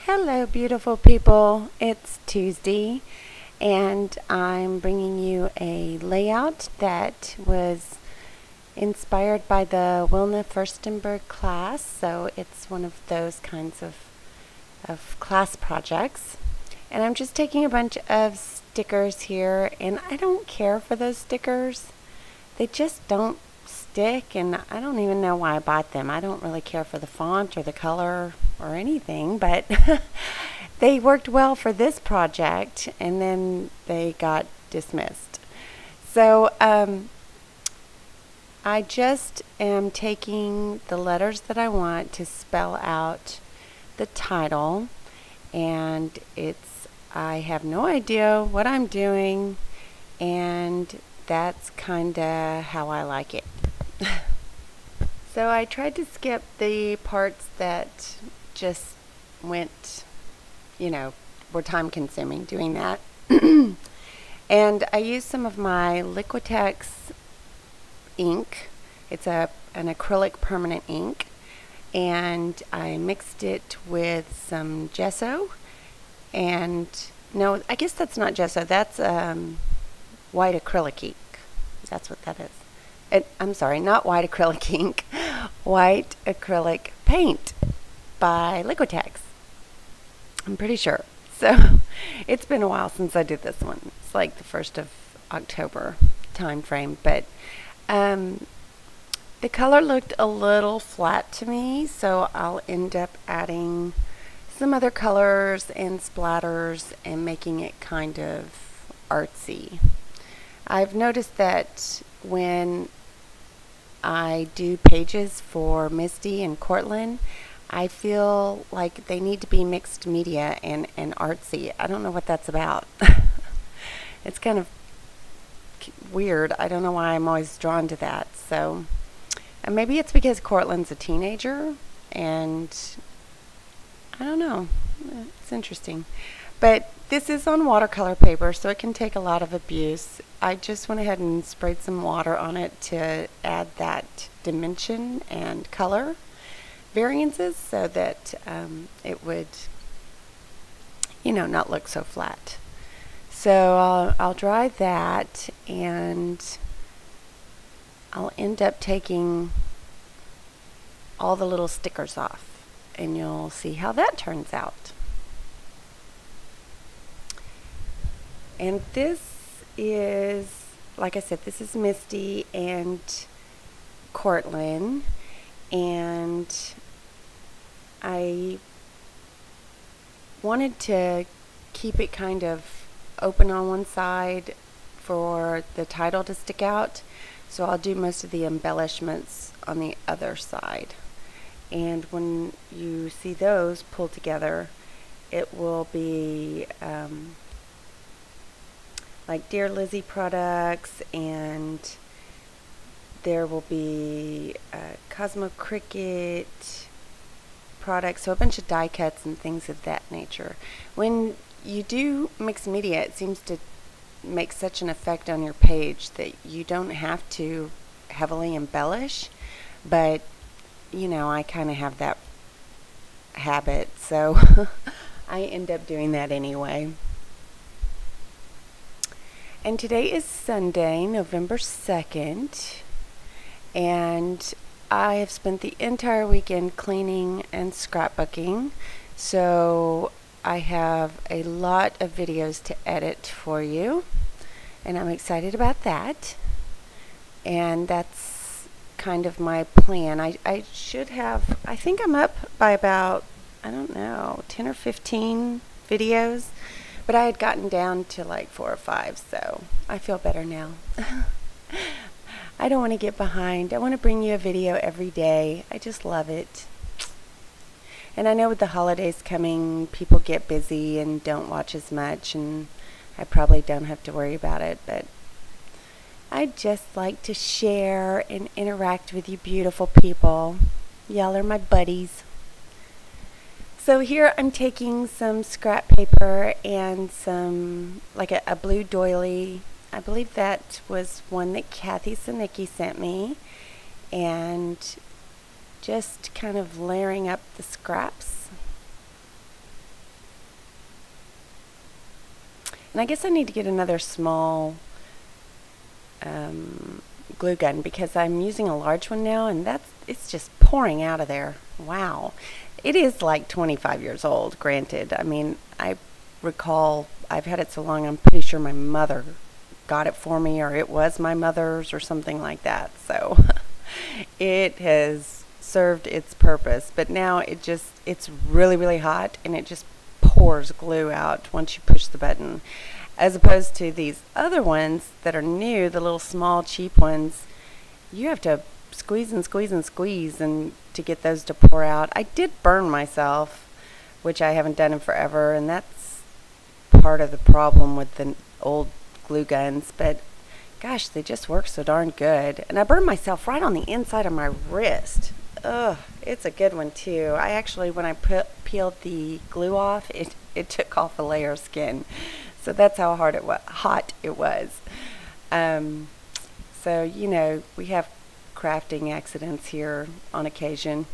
Hello, beautiful people. It's Tuesday, and I'm bringing you a layout that was inspired by the Wilna Furstenberg class. So it's one of those kinds of class projects. And I'm just taking a bunch of stickers here, and I don't care for those stickers. They just don't stick, and I don't even know why I bought them. I don't really care for the font or the color or anything, but they worked well for this project, and then they got dismissed. So I just am taking the letters that I want to spell out the title, and I have no idea what I'm doing, and that's kind of how I like it. So I tried to skip the parts that just went, were time consuming doing that. And I used some of my Liquitex ink. It's an acrylic permanent ink, and I mixed it with some gesso, and no, I guess that's not gesso, that's white acrylic ink. That's what that is. I'm sorry, not white acrylic ink, white acrylic paint by Liquitex. I'm pretty sure. So it's been a while since I did this one. It's like the 1st of October time frame, but the color looked a little flat to me, so I'll end up adding some other colors and splatters and making it kind of artsy. I've noticed that when I do pages for Misty and Cortland, I feel like they need to be mixed media and artsy. I don't know what that's about. It's kind of weird. I don't know why I'm always drawn to that. So maybe it's because Cortland's a teenager, and I don't know. It's interesting. But this is on watercolor paper, so it can take a lot of abuse. I just went ahead and sprayed some water on it to add that dimension and color variances so that it would, not look so flat. So I'll dry that, and I'll end up taking all the little stickers off, and you'll see how that turns out. And this is, like I said, this is Misty and Cortland, and I wanted to keep it kind of open on one side for the title to stick out, so I'll do most of the embellishments on the other side. And when you see those pulled together, it will be like Dear Lizzie products, and there will be Cosmo Cricket products, so a bunch of die cuts and things of that nature. When you do mixed media, it seems to make such an effect on your page that you don't have to heavily embellish, but I kind of have that habit, so I end up doing that anyway. And today is Sunday, November 2nd, and I have spent the entire weekend cleaning and scrapbooking, so I have a lot of videos to edit for you, and I'm excited about that. And that's kind of my plan. I should have, I think I'm up by about, 10 or 15 videos. But I had gotten down to like 4 or 5, so I feel better now. I don't want to get behind. I want to bring you a video every day. I just love it. And I know with the holidays coming, people get busy and don't watch as much, and I probably don't have to worry about it, but I just like to share and interact with you beautiful people. Y'all are my buddies. So here I'm taking some scrap paper and some, like a blue doily. I believe that was one that Kathy Sanicki sent me. And just kind of layering up the scraps. And I guess I need to get another small glue gun because I'm using a large one now, and it's just pouring out of there. Wow. It is like 25 years old, granted. I mean, I recall I've had it so long, I'm pretty sure my mother got it for me, or it was my mother's or something like that. So it has served its purpose, but now it's really, really hot, and it just pours glue out once you push the button, as opposed to these other ones that are new, the little small cheap ones. You have to squeeze and squeeze and squeeze and to get those to pour out. I did burn myself, which I haven't done in forever, and that's part of the problem with the old glue guns, but gosh, they just work so darn good. And I burned myself right on the inside of my wrist. Ugh, it's a good one too. I actually, when I peeled the glue off, it took off a layer of skin. So that's how hot it was. So, you know, we have crafting accidents here on occasion.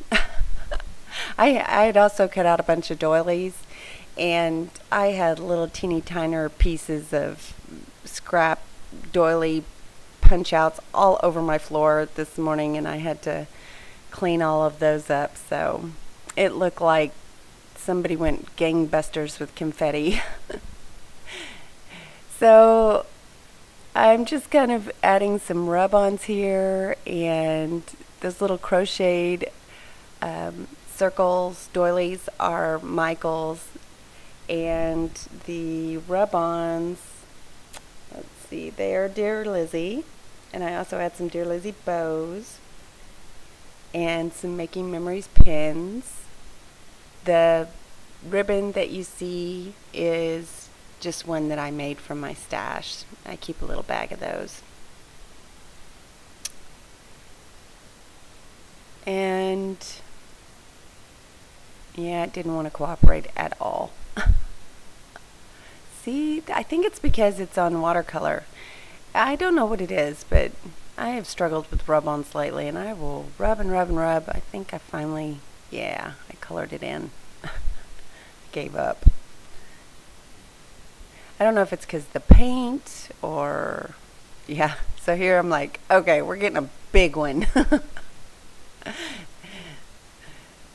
I had also cut out a bunch of doilies, and I had little teeny tiner pieces of scrap doily punch outs all over my floor this morning, and I had to clean all of those up. So it looked like somebody went gangbusters with confetti. So I'm just kind of adding some rub-ons here, and those little crocheted circles, doilies are Michael's, and the rub-ons, let's see, they are Dear Lizzie, and I also add some Dear Lizzie bows and some Making Memories pins. The ribbon that you see is just one that I made from my stash. I keep a little bag of those. And yeah, it didn't want to cooperate at all. See, I think it's because it's on watercolor. I don't know what it is, but I have struggled with rub-ons lately, and I will rub and rub and rub. I think I finally, yeah, I colored it in. Gave up. I don't know if it's because the paint or, yeah. So here I'm like, okay, we're getting a big one.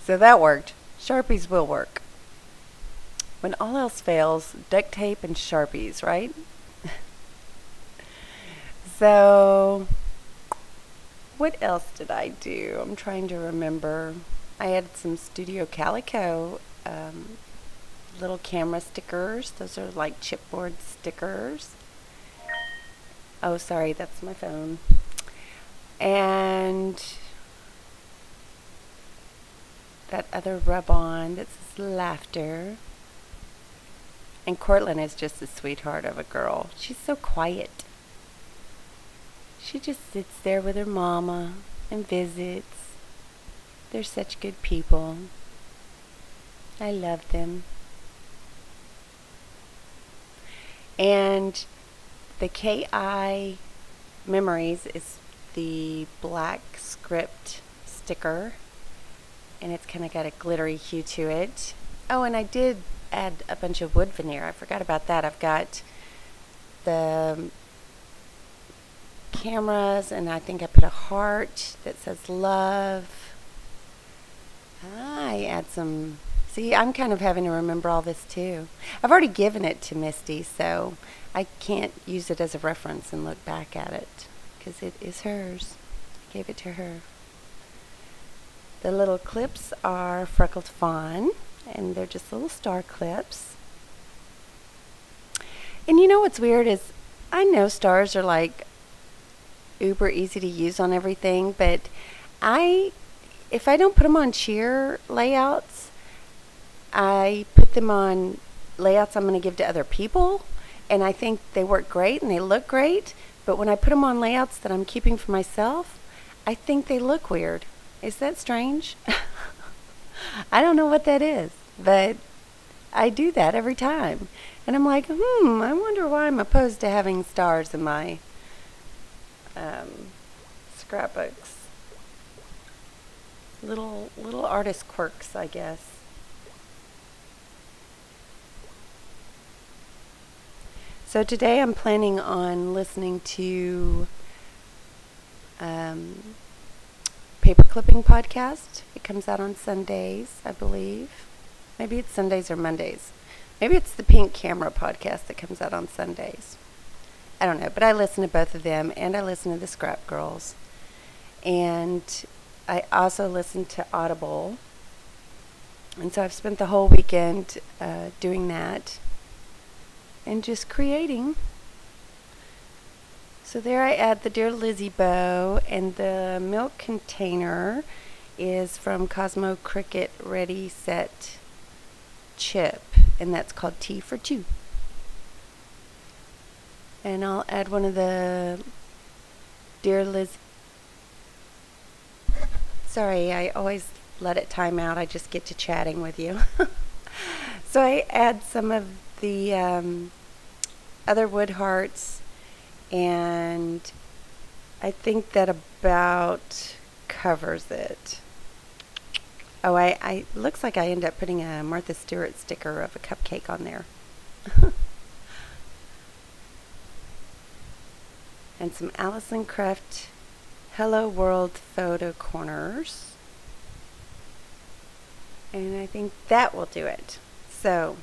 So that worked. Sharpies will work. When all else fails, duct tape and Sharpies, right? So what else did I do? I'm trying to remember. I added some Studio Calico little camera stickers. Those are like chipboard stickers. Oh, sorry, that's my phone. And that other rub-on that says laughter. And Cortland is just a sweetheart of a girl. She's so quiet. She just sits there with her mama and visits. They're such good people. I love them. And the KI Memories is the black script sticker, and it's kind of got a glittery hue to it. Oh, and I did add a bunch of wood veneer. I forgot about that. I've got the cameras, and I think I put a heart that says love. I add some. See, I'm kind of having to remember all this too. I've already given it to Misty, so I can't use it as a reference and look back at it because it is hers. I gave it to her. The little clips are Freckled Fawn, and they're just little star clips. And you know what's weird is I know stars are like uber easy to use on everything, but if I don't put them on cheer layouts, I put them on layouts I'm going to give to other people, and I think they work great and they look great, but when I put them on layouts that I'm keeping for myself, I think they look weird. Is that strange? I don't know what that is, but I do that every time. And I'm like, I wonder why I'm opposed to having stars in my scrapbooks. Little artist quirks, I guess. So today I'm planning on listening to paper clipping podcast. It comes out on Sundays, I believe. Maybe it's Sundays or Mondays. Maybe it's the Pink Camera podcast that comes out on Sundays. I don't know, but I listen to both of them, and I listen to the Scrap Girls. And I also listen to Audible. And so I've spent the whole weekend doing that and just creating. So there I add the Dear Lizzie bow, and the milk container is from Cosmo Cricut Ready Set Chip, and that's called Tea for Two. And I'll add one of the Dear Lizzie. Sorry, I always let it time out. I just get to chatting with you. So I add some of the other wood hearts, and I think that about covers it. Oh, I looks like I end up putting a Martha Stewart sticker of a cupcake on there. And some Allison Craft Hello World photo corners. And I think that will do it. So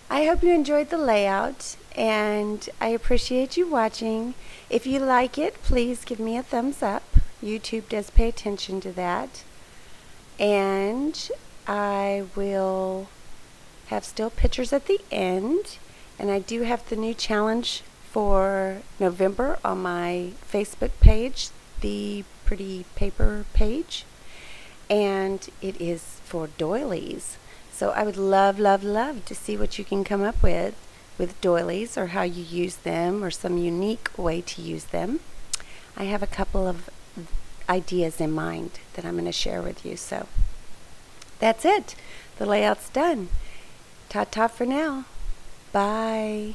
I hope you enjoyed the layout, and I appreciate you watching. If you like it, please give me a thumbs up. YouTube does pay attention to that. And I will have still pictures at the end. And I do have the new challenge for November on my Facebook page, the Pretty Paper page. And it is for doilies. So I would love, love, love to see what you can come up with doilies, or how you use them, or some unique way to use them. I have a couple of ideas in mind that I'm going to share with you. So that's it. The layout's done. Ta-ta for now. Bye.